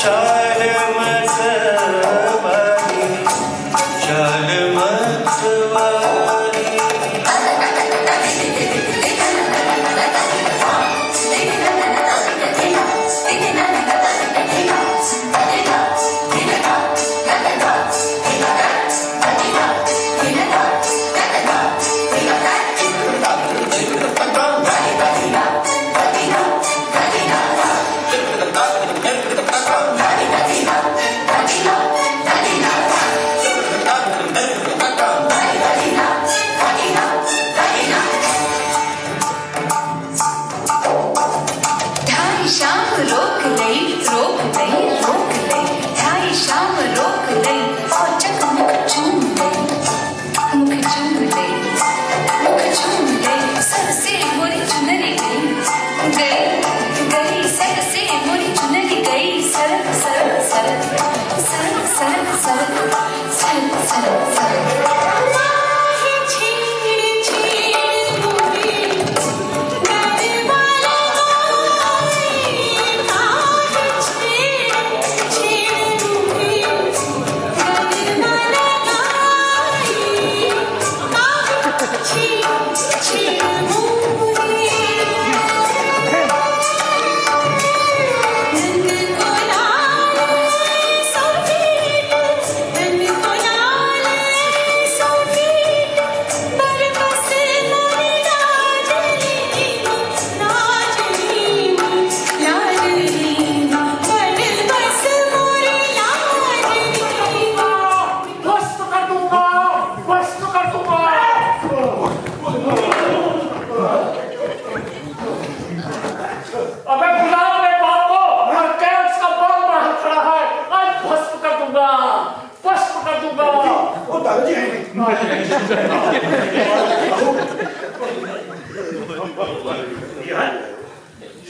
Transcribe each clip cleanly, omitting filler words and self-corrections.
चाल मत वारी, चाल मत वारी।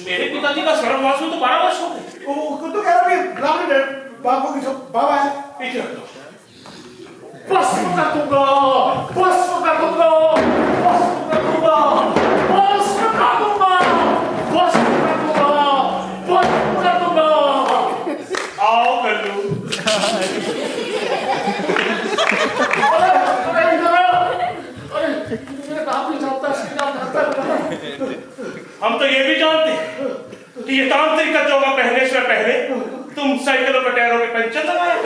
मेरे पिताजी का स्वर्गवास में तो 12 वर्ष हो गए। तो कह रहा ब्राह्मण है, बाबू की सब बाबा है। पीछे रख दो। भस्म कर दूंगा, भस्म कर दूंगा, भस्म कर दूंगा, भस्म कर दूंगा, भस्म कर दूंगा, भस्म कर दूंगा। आओ कल्लू। हम तो ये भी जानते हैं कि ये तांत्रिक का जोगा पहनने से पहले तुम साइकिलों पे टायरों में पंचर लगाया।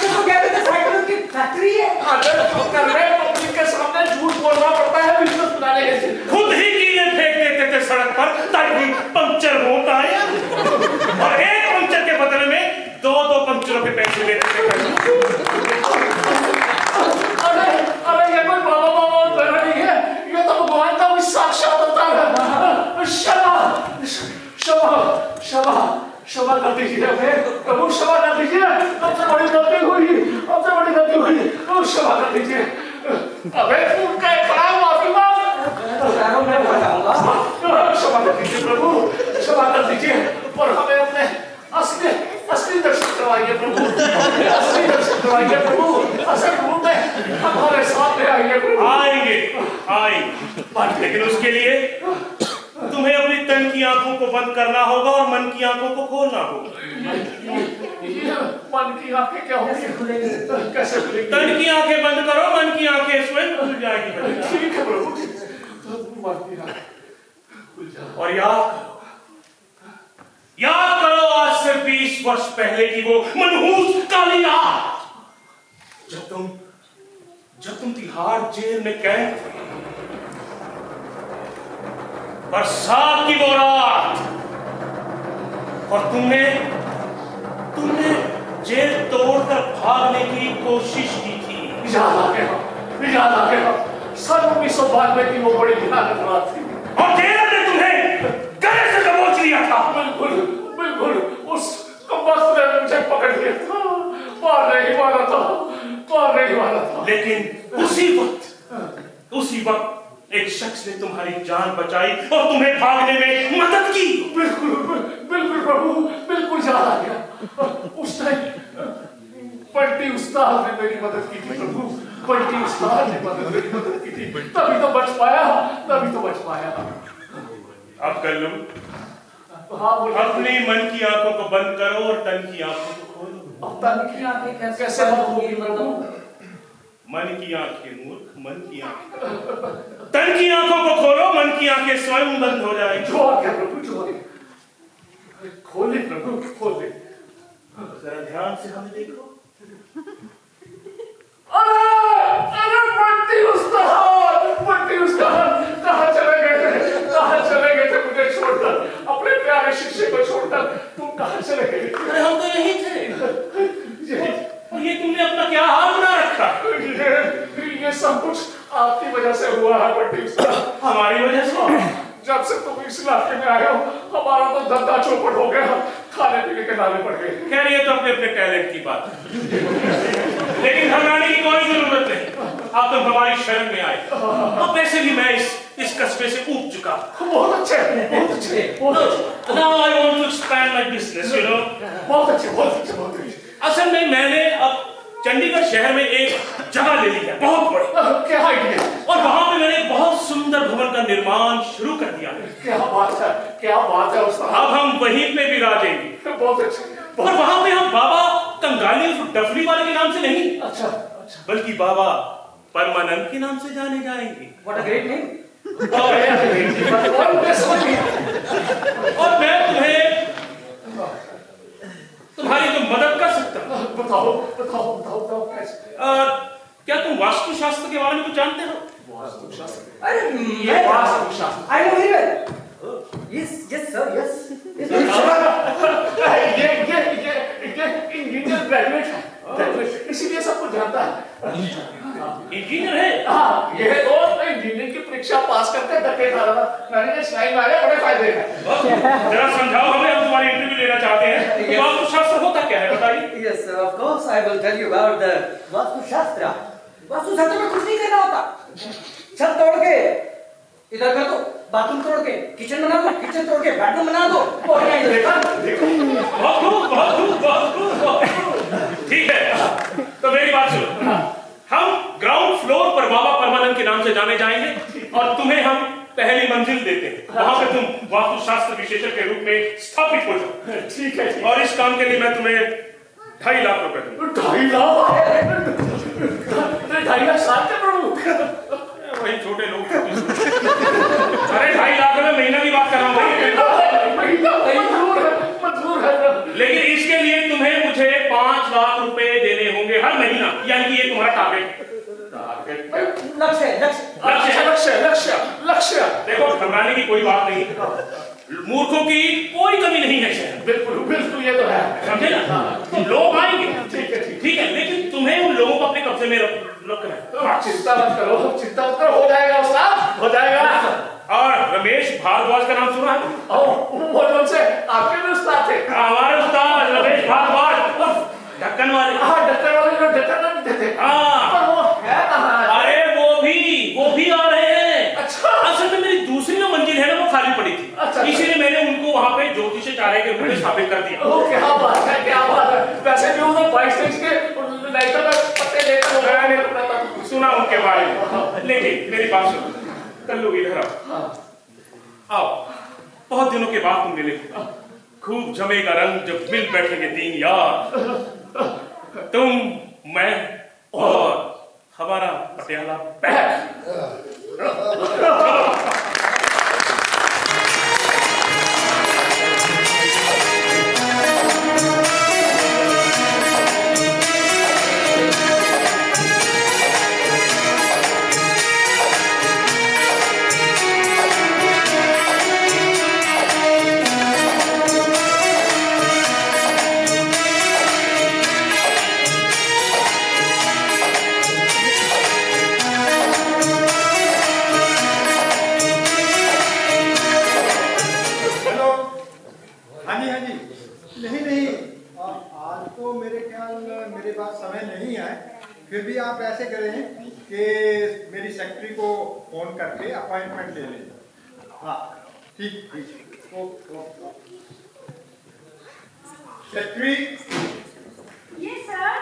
तो कहते थे साइकिलों की फैक्ट्री है। कर रहे पब्लिक के सामने झूठ बोलना पड़ता है बिजनेस बनाने के लिए। खुद ही कीले फेंक देते थे सड़क पर ताकि पंचर हो पाए, और एक पंचर के बदले में 2-2 पंचरों के पैसे लेते थे। अरे ये कोई बाबा नहीं है, ये तो भगवान का साक्षात अवतार है। क्षमा कर दीजिए प्रभु, क्षमा कर दीजिए, हमसे बड़ी गलती हुई, क्षमा कर दीजिए। अबे उनका एक बड़ा माफी मांग। क्षमा कर दीजिए प्रभु, क्षमा कर दीजिए, और हमें अपने असली दर्शन करवाइए प्रभु, असली दर्शन करवाइए प्रभु, असल रूप में हमारे साथ में आइए प्रभु। आएंगे। लेकिन उसके लिए तुम्हें अपनी तन की आंखों को बंद करना होगा और मन की आंखों को खोलना होगा। मन की आंखें क्या होगी, कैसे खुलेंगी? तन की आंखें बंद करो, मन की आंखें स्वयं खुल जाएगी। ठीक है प्रभु, और याद करो आज से 20 वर्ष पहले की वो मनहूस काली रात, जब तुम तिहाड़ जेल में कैद थे। बरसात की वो रात, और तुमने जेल तोड़कर भागने की कोशिश की थी। याद आ गया। 1992 की वो बड़ी भयानक रात थी, और जेल ने तुम्हें गले से दबोच लिया था। बिल्कुल उस कमबख्त ने मुझे पकड़ लिया था, मार नहीं वाला था। लेकिन उसी वक्त एक शख्स ने तुम्हारी जान बचाई और तुम्हें भागने में मदद की। बिल्कुल प्रभु, बिल्कुल याद आ गया। उस टाइम बंटी उस्ताद ने मेरी मदद की थी प्रभु, बंटी उस्ताद ने मेरी मदद की थी, तभी तो बच पाया। अब कल्लू, हाँ बोलिए। अपनी मन की आंखों को बंद करो और तन की आंखों को खोलो। अब तन की आंखें कैसे बंद होगी प्रभु? मन की आंखें मूर्ख, मन की आंखें, तन की आंखों को खोलो, मन की आंखें स्वयं बंद हो जाएंगी। जो आ गया प्रभु, जो आ गया। खोले प्रभु, खोले। जरा ध्यान से हमें देखो। अरे बंटी उस्ताद, कहाँ चले गए थे? कहाँ चले गए थे मुझे छोड़कर, अपने प्यारे शिष्य को छोड़कर? तुम कहाँ चले गए? अरे हम तो यही थे। और ये तुमने अपना क्या हाल बना रखा? ये सब कुछ आपकी वजह से हुआ है बंटी उस्ताद। हमारी वजह से? जब से तुम इस इलाके में आए हो, हमारा तो धंधा चौपट हो गया, खाने पीने के नाले पड़ गए। खैर ये तो अपने अपने टैलेंट की बात है। लेकिन घबराने की कोई जरूरत नहीं। आप तो हमारी शरण में आए। अब वैसे भी मैं इस कस्बे से ऊब चुका। बहुत अच्छे, बहुत अच्छे, बहुत अच्छे। Now I want to expand my business, you know. बहुत अच्छे, बहुत अच्छे, बहुत अच्छे। असल में मैंने अब चंडीगढ़ शहर में एक जगह ले ली है, बहुत बड़ी। क्या आइडिया? और वहां पे मैंने एक बहुत सुंदर भवन का निर्माण शुरू कर दिया है। क्या बात है, क्या बात है उस्ताद। अब हम वहीं पे भी राजेंगे। बहुत अच्छे। और वहां पे हम बाबा कंगाली डफली वाले के नाम से नहीं, अच्छा, अच्छा। बल्कि बाबा परमानंद के नाम से जाने जाएंगे। What a great name! और मैं तुम्हारी तो मदद कर सकता हूँ। बताओ, बताओ, बताओ, बताओ कैसे? क्या तुम वास्तुशास्त्र के बारे में कुछ जानते हो? वास्तुशास्त्र। अरे ये वास्तुशास्त्र। I know very well. Yes, yes sir, yes. Yes, ये इंजीनियर ग्रेजुएट है, ग्रेजुएट, इसीलिए सब कुछ जानता है। इंजीनियर है? हाँ, ये तो इंजीनियरिंग की परीक्षा पास करके धक्के खा रहा था। मैंने ये स्लाइड मारे, बड़े फायदे हैं। जरा समझाओ हमें, हम तुम्हारी इंटरव्यू लेना चाहते हैं। ये वास्तुशास्त्र होता क्या है, बताइए। yes sir, of course I will tell you about the वास्तुशास्त्र। वास्तुशास्त्र में कुछ नहीं करना होता। छत तोड़ के इधर कर दो, बाथरूम तोड़ के किचन बना दो, किचन तोड़ के बेडरूम बना दो। और क्या देखा, देखो। बहुत खूब, बहुत खूब, बहुत खूब, बहुत खूब। ठीक है, तो मेरी बात सुनो। हम ग्राउंड फ्लोर पर बाबा परमानंद के नाम से जाने जाएंगे और तुम्हें हम पहली मंजिल देते हैं। वहां पे तुम वास्तुशास्त्र विशेषज्ञ के रूप में स्थापित हो जाओ। ठीक है, ठीक और इस काम के लिए मैं तुम्हें 2.5 लाख रुपए दूंगा। 2.5 लाख? 2.5 लाख साल के प्रभु? वही छोटे लोग। अरे 2.5 लाख में महीना की बात कर रहा हूँ। मंजूर है। लेकिन इसके लिए तुम्हें मुझे 5 लाख रुपए देने होंगे हर महीना, यानी कि ये तुम्हारा टारगेट। लक्ष्य, लक्ष्य। लक्ष्य। देखो, घबराने की कोई बात नहीं, मूर्खों की कोई कमी नहीं है शहर। बिल्कुल, बिल्कुल, ये तो है। समझे ना? तो लोग आएंगे। ठीक है, ठीक है, लेकिन तुम्हें उन लोगों को अपने कब्जे में रखना है। चिंता मत करो, चिंता मत करो, हो जाएगा उस्ताद, हो जाएगा। और रमेश भारद्वाज का नाम सुना है? वो लोग से आपके भी उस्ताद थे। हमारे उस्ताद रमेश भारद्वाज और ढक्कन वाले। हाँ, ढक्कन वाले जो ढक्कन में थे। हाँ। पर वो है कहाँ? अरे वो भी आ रहे हैं। अच्छा। असल में मेरी दूसरी जो मंजिल है ना, वो खाली पड़ी थी। अच्छा। इसीलिए मैंने उनको वहां पे ज्योतिषाचार्य के रूप में स्थापित कर दिया। ओ, क्या बात है, क्या बात है। वैसे भी उन्होंने 22 के नाइटर में पत्ते लेकर मैंने सुना उनके बारे में। लेकिन मेरी बात सुनो, कल्लू इधर आओ। बहुत दिनों के बाद तुम मिले, खूब जमेगा रंग जब मिल बैठेंगे 3 यार। तुम, मैं और हमारा पटियाला बैग। फिर भी आप ऐसे करें कि मेरी सेक्रेटरी को फोन करके अपॉइंटमेंट ले लें। हाँ ठीक ठीक। सेक्रेटरी। ये सर।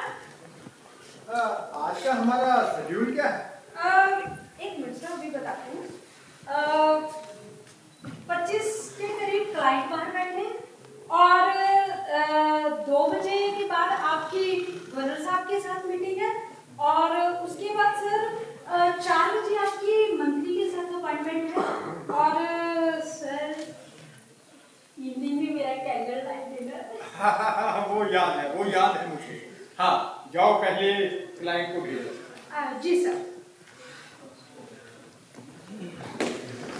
आज का हमारा शेड्यूल क्या है? एक मिनट सर, अभी बताती हूँ। 25 के करीब क्लाइंट बाहर बैठे आपकी गवर्नर साहब के साथ मीटिंग है और उसके बाद सर 4 बजे आपकी मंत्री के साथ अपॉइंटमेंट है और सर इवनिंग में मेरा कैंडल लाइट डिनर। वो याद है मुझे। हाँ, जाओ पहले क्लाइंट को भेजो। जी सर।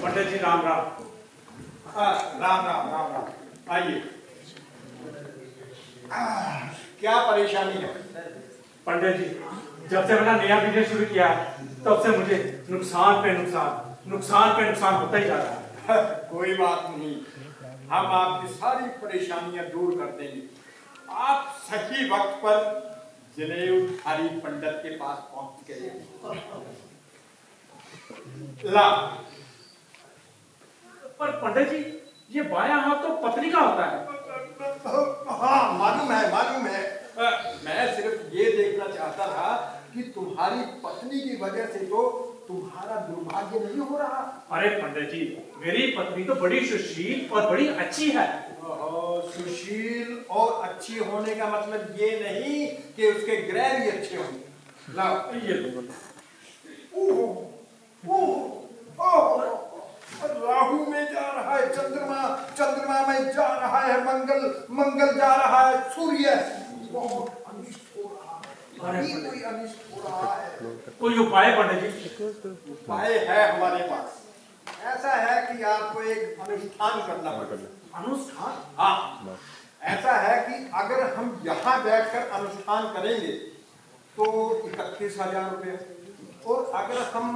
पंडित जी राम राम। राम राम राम राम, आइए। क्या परेशानी है? पंडित जी, जब से मैंने नया बिजनेस शुरू किया तब से मुझे नुकसान पे नुकसान होता ही जा रहा है। कोई बात नहीं, हम आपकी सारी परेशानियां दूर कर देंगे। आप सही वक्त पर जनेऊधारी पंडित के पास पहुंच गए। ला। पर पंडित जी, ये बायां हाथ तो पत्नी का होता है। हाँ, मालूम है। मैं सिर्फ ये देखना चाहता था कि तुम्हारी पत्नी की वजह से तो तुम्हारा दुर्भाग्य नहीं हो रहा। अरे पंडित जी, मेरी पत्नी तो बड़ी सुशील और बड़ी अच्छी है। सुशील और अच्छी होने का मतलब ये नहीं कि उसके ग्रह भी अच्छे होंगे। लाओ ये लो। राहु में जा रहा है चंद्रमा में जा रहा है मंगल जा रहा है सूर्य। बहुत अनिष्ट हो रहा है। कोई अनिष्ट हो रहा है। कोई उपाय पंडित जी? उपाय है हमारे पास। ऐसा है कि आपको एक अनुष्ठान करना पड़ेगा। अनुष्ठान? हाँ, ऐसा है कि अगर हम यहाँ बैठकर अनुष्ठान करेंगे तो 31,000 रुपये, और अगर हम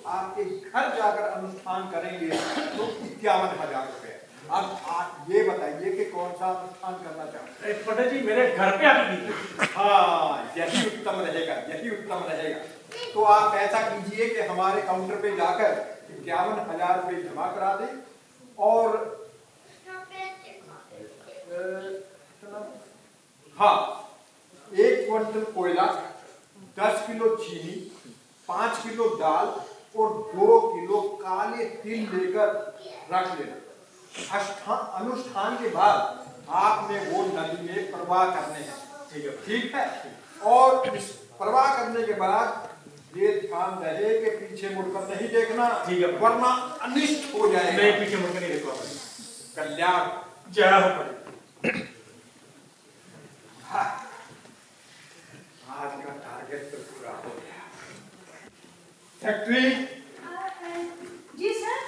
आपके घर जाकर अनुष्ठान करेंगे तो 51,000 रुपये। अब आप ये बताइए कि कौन सा अनुष्ठान करना चाहते हैं? पंडित जी, मेरे घर पे आके हाँ, यही उत्तम रहेगा। तो आप ऐसा कीजिए कि हमारे काउंटर पे जाकर 51,000 रुपये जमा करा दें और हाँ, 1 क्विंटल कोयला, 10 किलो चीनी, 5 किलो दाल और 2 किलो काले तिल लेकर रख लेना। अनुष्ठान के बाद आपने वो नदी में प्रवाह करने हैं। ठीक है। और इस प्रवाह करने के बाद ये ध्यान रहे कि पीछे मुड़कर नहीं देखना, वरना अनिष्ट हो जाएगा। नहीं, पीछे मुड़कर नहीं देखो। कल्याण। जय हो पंडित। आज का टारगेट तो पूरा हो गया। फैक्ट्री। जी सर।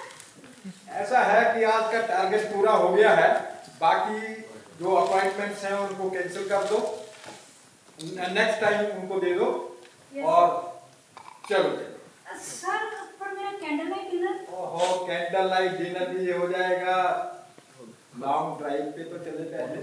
ऐसा है कि आज का टारगेट पूरा हो गया है। बाकी जो अपॉइंटमेंट्स हैं उनको कैंसिल कर दो, नेक्स्ट टाइम उनको दे दो। और चलो सर, पर मेरा कैंडल लाइट डिनर। ओहो, कैंडल लाइट डिनर भी ये हो जाएगा। लॉन्ग ड्राइव पे तो चले पहले।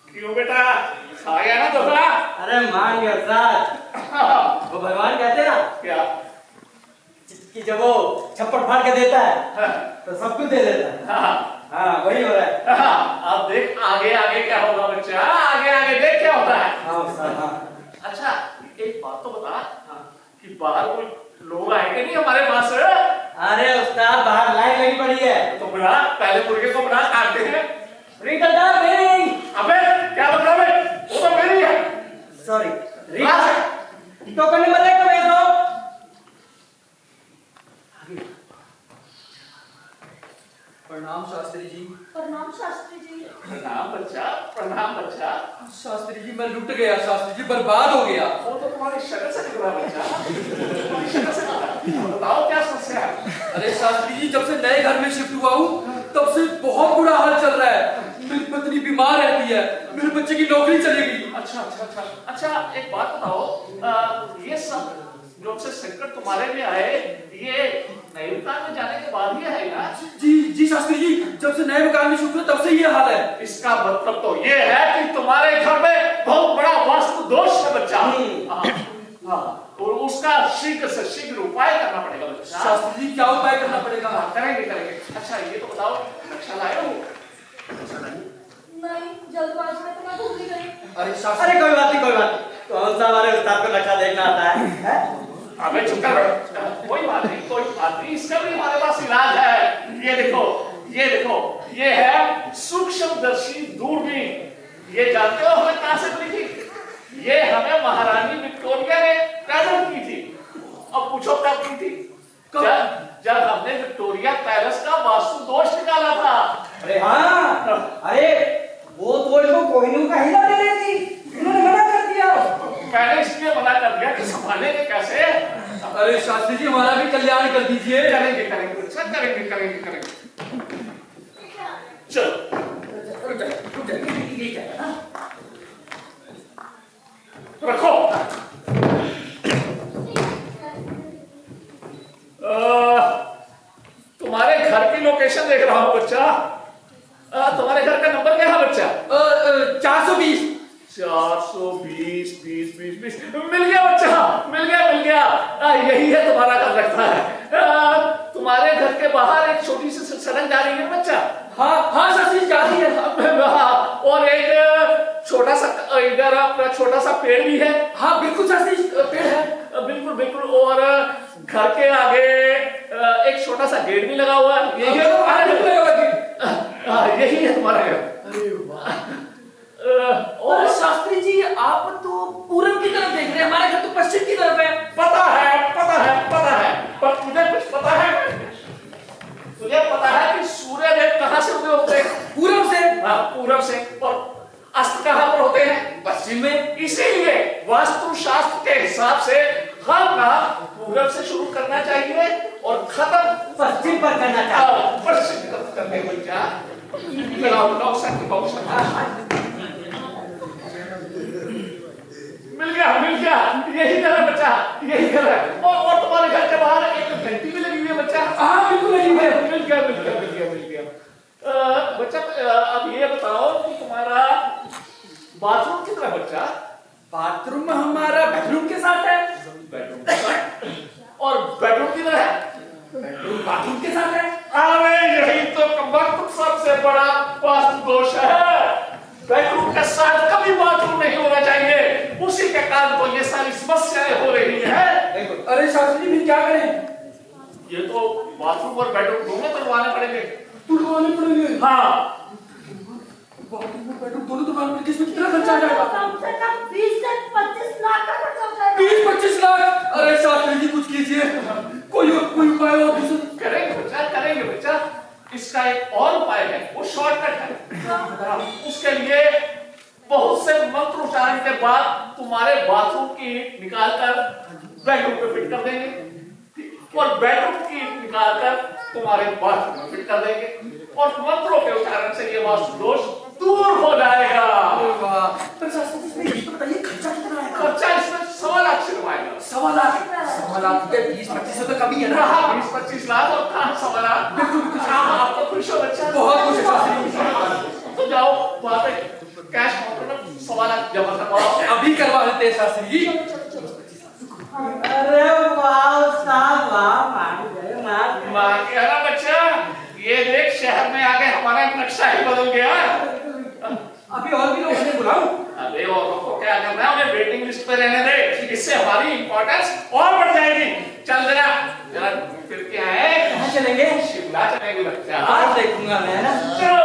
क्यों बेटा, आ गया ना दोहरा? अरे मान गया सर। वो भगवान कहते ना क्या कि जब वो छप्पड़ फाड़ के देता है तो सब कुछ दे देता है। हाँ, वही हो रहा है। अब देख, आगे आगे पहले मुर्गे को बना खाते हैं। रिकल डार्लिंग, अबे क्या मतलब है, वो तो मेरी है। सॉरी टोकन नंबर 1 को भेज दो। प्रणाम शास्त्री जी। प्रणाम शास्त्री जी। प्रणाम बच्चा, प्रणाम बच्चा। शास्त्री जी मैं लुट गया, शास्त्री जी बर्बाद हो गया। वो तो तुम्हारी शक्ल से दिख रहा है बच्चा, तुम्हारी शक्ल से दिख रहा है। बताओ क्या समस्या है? अरे शास्त्री जी जब से नए घर में शिफ्ट हुआ हूँ तब से बहुत बुरा हाल चल रहा है। मेरी पत्नी बीमार रहती है, मेरे बच्चे की नौकरी चलेगी। अच्छा अच्छा अच्छा अच्छा, एक बात बताओ, ये सब जो से संकट तुम्हारे में आए, ये नए मकान में जाने के बाद ही है ना? जी शास्त्री जी, जब से नए मकान में शिफ्ट हुआ तब से ये हाल है। इसका मतलब तो ये है कि तुम्हारे घर में बहुत बड़ा वास्तु दोष है बच्चा। हाँ, और उसका शीघ्र से शीघ्र उपाय करना पड़ेगा बच्चा। शास्त्री जी क्या उपाय करना पड़ेगा? करेंगे करेंगे। अच्छा ये तो बताओ, रक्षा लाए हो? नहीं, जल्दबाजी में तो मैं भूल ही गई। अरे शास्त्री, अरे कोई बात नहीं, कोई बात नहीं। कौन सा हमारे उस्ताद को नक्शा देखना आता है? अबे चुप कर, कोई बात नहीं, कोई बात नहीं, इसका भी हमारे पास इलाज है। ये देखो, ये देखो, ये है सूक्ष्मदर्शी दूरबीन। ये जानते हो हमें कहां से मिली थी? ये हमें महारानी विक्टोरिया ने प्रेजेंट की थी। अब पूछो कब की थी? जब हमने विक्टोरिया पैलेस का वास्तु दोष निकाला था। अरे हाँ, अरे वो तो इनको कोहिनूर का हीरा दे रही थी, इन्होंने मना कर दिया। मैंने इसलिए मना कर दिया कि संभालेंगे कैसे? अरे शास्त्री जी हमारा भी कल्याण कर दीजिए। करेंगे करेंगे सब करेंगे करेंगे करेंगे। चलो रखो। तुम्हारे घर की लोकेशन देख रहा हूँ बच्चा। तुम्हारे घर का नंबर क्या है बच्चा? 420। 420 20 20 20 मिल गया बच्चा, मिल गया मिल गया। यही है तुम्हारा घर लगता है। तुम्हारे घर के बाहर एक छोटी सी सड़क जा रही है बच्चा। हाँ शास्त्री जी जा रही है। और एक छोटा सा इधर अपना छोटा सा पेड़ भी है। हाँ बिल्कुल शास्त्री जी, पेड़ है। बिल्कुल बिल्कुल। और घर के आगे एक छोटा सा गेट भी लगा हुआ है। यही है तुम्हारा घर। यही है तुम्हारा घर। और शास्त्री जी आप तो पूरब की तरफ देख रहे हैं, हमारा घर तो पश्चिम की तरफ है। पता है पता है पता है, पर तुझे कुछ पता है? तुझे पता है कि सूर्य देव कहां से उदय होते हैं? पूरब से। हाँ पूरब से। और अस्त कहां पर होते हैं? पश्चिम में। इसीलिए वास्तु शास्त्र के हिसाब से हर काम पूरब से शुरू करना चाहिए और खत्म पश्चिम पर करना चाहिए। पश्चिम की तरफ करने को जा। लगाओ शक्ति बहुत मिल गया यही घर है बच्चा, यही घर है। और तुम्हारे घर के बाहर एक घंटी भी लगी हुई है बच्चा। हाँ बिल्कुल लगी हुई है। मिल गया बच्चा। अब ये बताओ कि तुम्हारा बाथरूम कितना है बच्चा? बाथरूम हमारा बेडरूम के साथ है। और बेडरूम किधर है? बाथरूम के साथ है। अरे यही तो कमबख्त सबसे बड़ा वास्तु दोष है। बेडरूम के साथ कभी बाथरूम नहीं होना चाहिए। उसी के कारण तो ये सारी समस्याएं हो रही है। अरे शास्त्री जी फिर क्या करें? ये तो बाथरूम और बेडरूम दोनों तुड़वाने पड़ेंगे। तुड़वाने पड़ेंगे? हाँ बाथरूम और बेडरूम दोनों तुड़वाने पड़ेंगे। इसमें कितना खर्चा आ जाएगा? कम से कम 20 से 25 लाख का खर्चा हो जाएगा। 20-25 लाख? अरे शास्त्री जी कुछ कीजिए, कोई उपाय और करेंगे बच्चा। इसका एक और उपाय है, वो शॉर्टकट है। उसके लिए बहुत से मंत्र उच्चारण के बाद तुम्हारे बाथरूम की निकालकर बेडरूम पे फिट कर देंगे और बेडरूम की निकालकर तुम्हारे बाथरूम में फिट कर देंगे और मंत्रों के उच्चारण से ये वास्तु दोष दूर हो जाएगा। तो शास्त्री जी बताइए खर्चा कितना आएगा? खर्चा इसमें 1.25 लाख से लगवाएगा। 1.25 लाख के 20-25 तो कमी है ना? 20-25 लाख और कहाँ 1.25 लाख? बिल्कुल आप तो खुश हो बच्चा। बहुत खुश है शास्त्री जी। तो जाओ वहाँ पे कैश काउंटर में 1.25 लाख जमा करवाओ। अभी करवा देते हैं शास्त्री जी। अरे वाह उस्ताद वाह, मान गए मान गया ना बच्चा। ये देख शहर में आके हमारा नक्शा ही बदल गया। अभी और भी लोग हैं, बुलाऊं? अबे और को क्या करना है, उन्हें वेटिंग लिस्ट पे रहने दे। इससे हमारी इंपॉर्टेंस और बढ़ जाएगी। चल जरा फिर के आए। कहाँ चलेंगे? शिव सीधा चलेंगे बच्चा। आज देखूंगा मैं ना। चलो